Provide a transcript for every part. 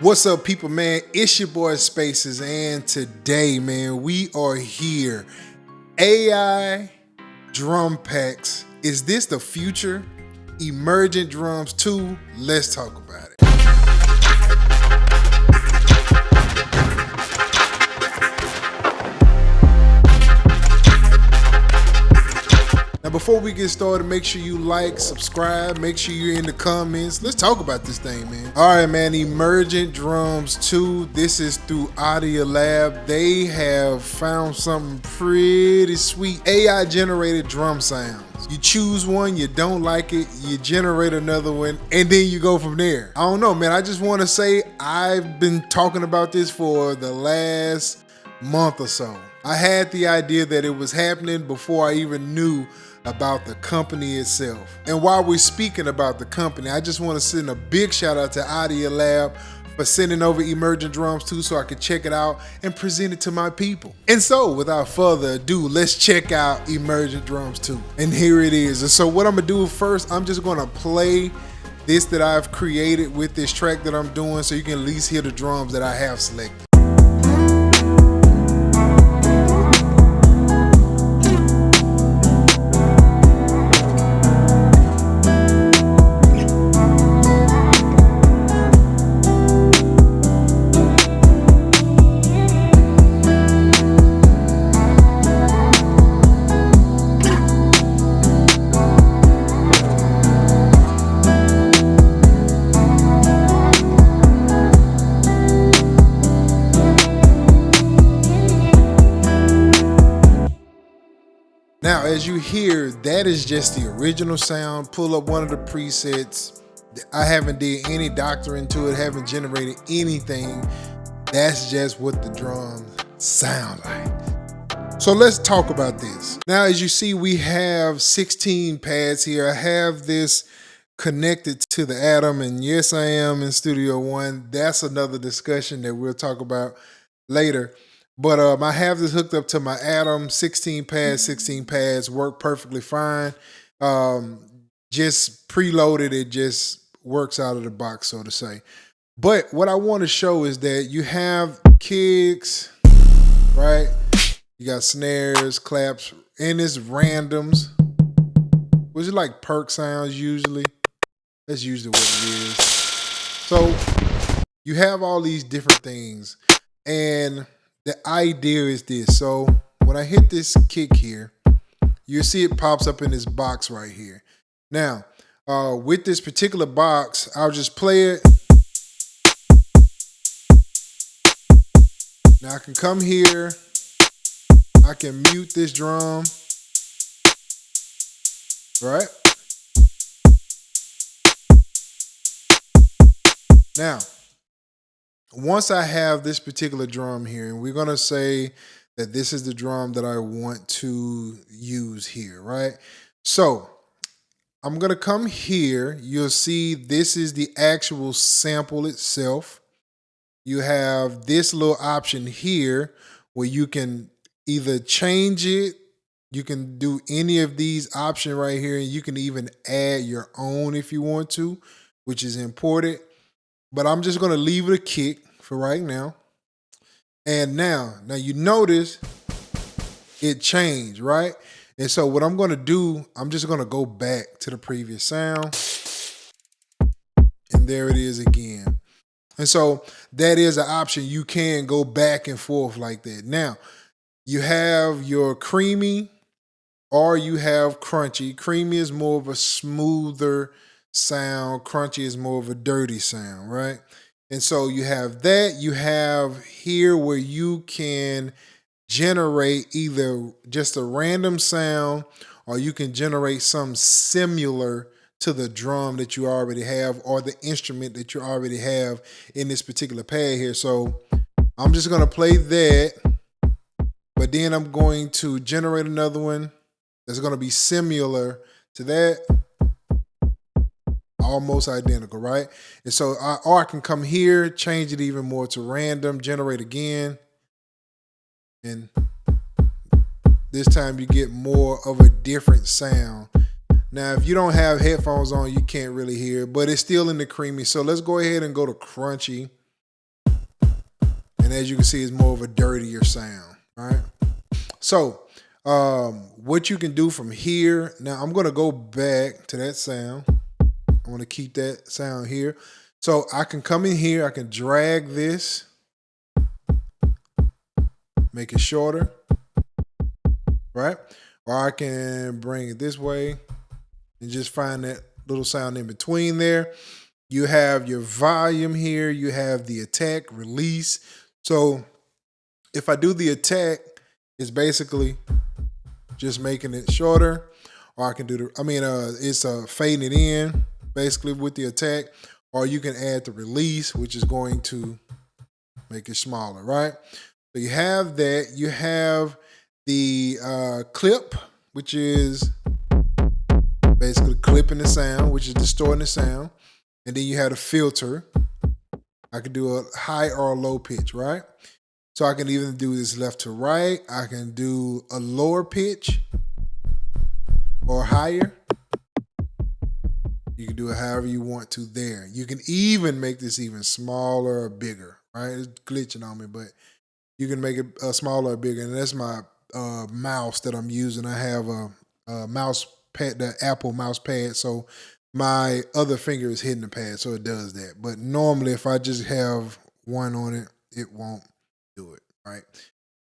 What's up, people, man? It's your boy Spaces, and today, man, we are here. AI drum packs. Is this the future? Emergent Drums 2. Let's talk about it. Now, before we get started, make sure you like, subscribe, make sure you're in the comments. Let's talk about this thing, man. All right, man, Emergent Drums 2. This is through Audialab. They have found something pretty sweet. AI generated drum sounds. You choose one, you don't like it, you generate another one, and then you go from there. I don't know, man. I just want to say I've been talking about this for the last month or so. I had the idea that it was happening before I even knew about the company itself. And while we're speaking about the company, I just want to send a big shout out to Audialab for sending over Emergent Drums 2 so I could check it out and present it to my people. And so without further ado, let's check out Emergent Drums 2. And here it is. And so what I'm gonna do first, I'm just gonna play this that I've created with this track that I'm doing so you can at least hear the drums that I have selected. Now, as you hear, that is just the original sound. Pull up one of the presets. I haven't did any doctoring to it, haven't generated anything. That's just what the drums sound like. So let's talk about this. Now, as you see, we have 16 pads here. I have this connected to the Atom, and yes, I am in Studio One. That's another discussion that we'll talk about later. But I have this hooked up to my Atom, 16 pads, work perfectly fine. Just preloaded, it just works out of the box, so to say. But what I want to show is that you have kicks, right? You got snares, claps, and it's randoms, which is like perk sounds usually. That's usually what it is. So you have all these different things, and the idea is this. So when I hit this kick here, you see it pops up in this box right here. Now, with this particular box, I'll just play it. Now I can come here. I can mute this drum. Right? Now, once I have this particular drum here, and we're gonna say that this is the drum that I want to use here, right? So I'm gonna come here. You'll see this is the actual sample itself. You have this little option here where you can either change it, you can do any of these options right here, and you can even add your own if you want to, which is important. But I'm just gonna leave it a kick for right now. And now you notice it changed, right? And so what I'm gonna do, I'm just gonna go back to the previous sound. And there it is again. And so that is an option. You can go back and forth like that. Now, you have your creamy or you have crunchy. Creamy is more of a smoother sound. Crunchy is more of a dirty sound, right? And so you have that. You have here where you can generate either just a random sound or you can generate something similar to the drum that you already have or the instrument that you already have in this particular pad here. So I'm just going to play that, but then I'm going to generate another one that's going to be similar to that. Almost identical, right? And so I can come here, change it even more to random, generate again. And this time you get more of a different sound. Now, if you don't have headphones on, you can't really hear, but it's still in the creamy. So let's go ahead and go to crunchy. And as you can see, it's more of a dirtier sound, right? So what you can do from here, now I'm gonna go back to that sound. I wanna keep that sound here. So I can come in here, I can drag this, make it shorter, right? Or I can bring it this way and just find that little sound in between there. You have your volume here, you have the attack, release. So if I do the attack, it's basically just making it shorter, or I can do it's fading it in basically with the attack, or you can add the release, which is going to make it smaller, right? So you have that. You have the clip, which is basically clipping the sound, which is distorting the sound. And then you have the filter. I can do a high or a low pitch, right? So I can even do this left to right. I can do a lower pitch or higher. You can do it however you want to there. You can even make this even smaller or bigger, right? It's glitching on me, but you can make it smaller or bigger. And that's my mouse that I'm using. I have a mouse pad, the Apple mouse pad. So my other finger is hitting the pad, so it does that. But normally if I just have one on it, it won't do it, right?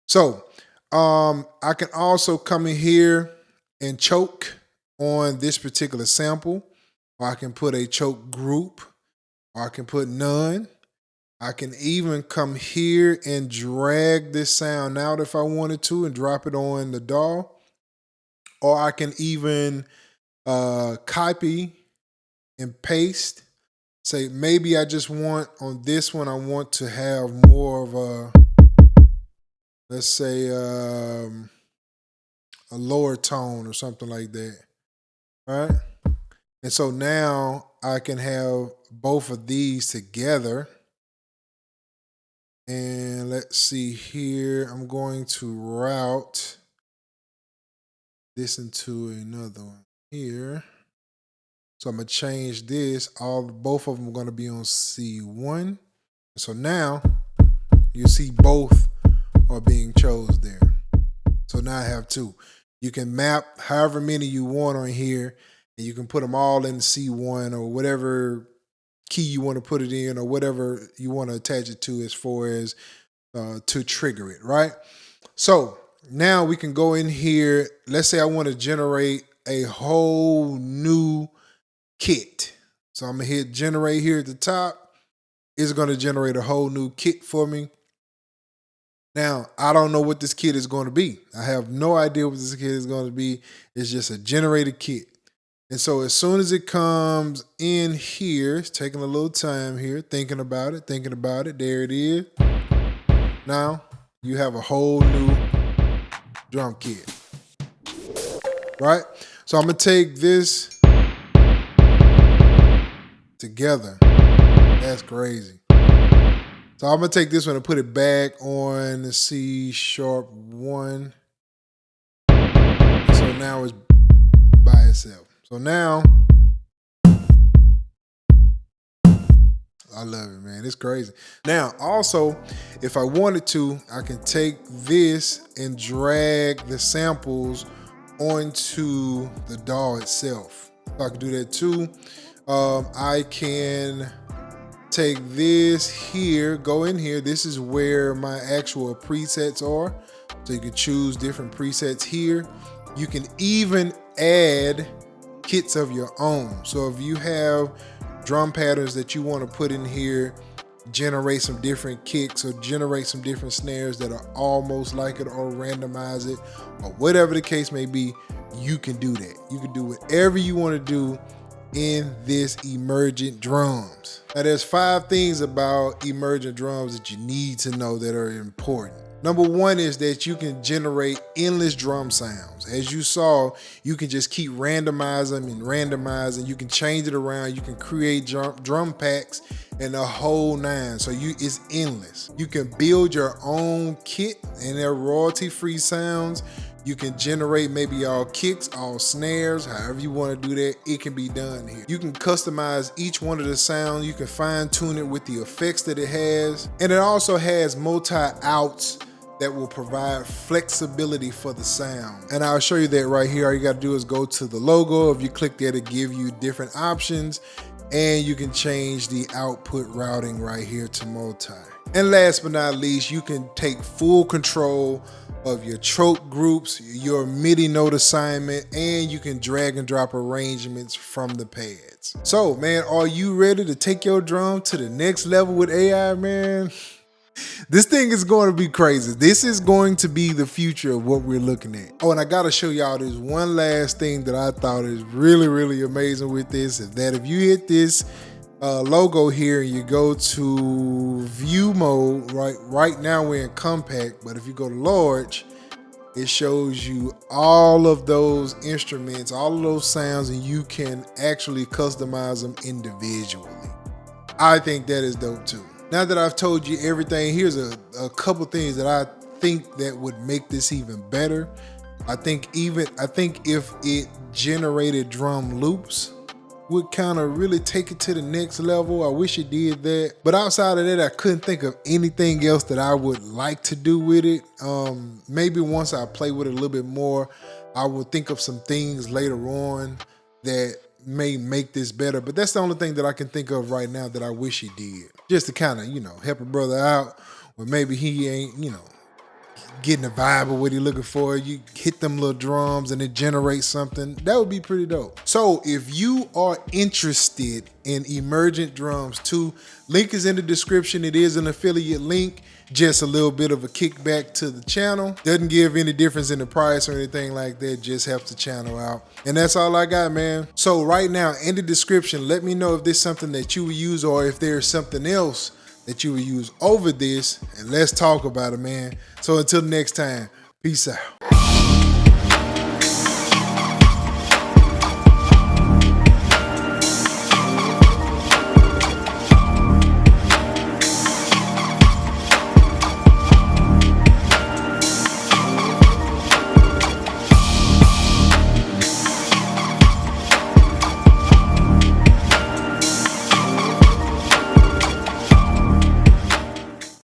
So I can also come in here and choke on this particular sample, or I can put a choke group, or I can put none. I can even come here and drag this sound out if I wanted to and drop it on the DAW, or I can even copy and paste. Say maybe I just want on this one, I want to have more of a, let's say a lower tone or something like that, right? And so now I can have both of these together. And let's see here, I'm going to route this into another one here. So I'm gonna change this. Both of them are gonna be on C1. So now you see both are being chose there. So now I have two. You can map however many you want on here, and you can put them all in C1 or whatever key you want to put it in, or whatever you want to attach it to as far as to trigger it, right? So now we can go in here. Let's say I want to generate a whole new kit. So I'm gonna hit generate here at the top. It's gonna generate a whole new kit for me. Now, I don't know what this kit is going to be. I have no idea what this kit is going to be. It's just a generated kit. And so as soon as it comes in here, it's taking a little time here, thinking about it. There it is. Now you have a whole new drum kit, right? So I'm gonna take this together. That's crazy. So I'm gonna take this one and put it back on the C#1. So now it's by itself. So now, I love it, man. It's crazy. Now, also, if I wanted to, I can take this and drag the samples onto the DAW itself. So I can do that too. I can take this here, go in here. This is where my actual presets are. So you can choose different presets here. You can even add kits of your own. So if you have drum patterns that you want to put in here, generate some different kicks or generate some different snares that are almost like it, or randomize it, or whatever the case may be, you can do that. You can do whatever you want to do in this Emergent Drums. Now there's 5 things about Emergent Drums that you need to know that are important. Number 1 is that you can generate endless drum sounds. As you saw, you can just keep randomizing and randomizing. You can change it around. You can create drum packs and the whole 9. So it's endless. You can build your own kit, and they're royalty-free sounds. You can generate maybe all kicks, all snares, however you want to do that, it can be done here. You can customize each one of the sounds. You can fine tune it with the effects that it has. And it also has multi-outs that will provide flexibility for the sound. And I'll show you that right here. All you gotta do is go to the logo. If you click that, it'll give you different options, and you can change the output routing right here to multi. And last but not least, you can take full control of your trope groups, your MIDI note assignment, and you can drag and drop arrangements from the pads. So man, are you ready to take your drum to the next level with AI, man? This thing is going to be crazy. This is going to be the future of what we're looking at. Oh, and I got to show y'all this one last thing that I thought is really, really amazing with this, is that if you hit this logo here and you go to view mode, right now we're in compact, but if you go to large, it shows you all of those instruments, all of those sounds, and you can actually customize them individually. I think that is dope too. Now that I've told you everything, here's a couple things that I think that would make this even better. I think if it generated drum loops would kind of really take it to the next level. I wish it did that. But outside of that, I couldn't think of anything else that I would like to do with it. Maybe once I play with it a little bit more, I will think of some things later on that may make this better, but that's the only thing that I can think of right now that I wish he did. Just to kind of, help a brother out when maybe he ain't, getting the vibe of what he's looking for. You hit them little drums and it generates something. That would be pretty dope. So if you are interested in Emergent Drums 2, link is in the description. It is an affiliate link. Just a little bit of a kickback to the channel. Doesn't give any difference in the price or anything like that. Just helps the channel out. And that's all I got, man. So right now in the description, let me know if this is something that you would use or if there's something else that you would use over this. And let's talk about it, man. So until next time, peace out.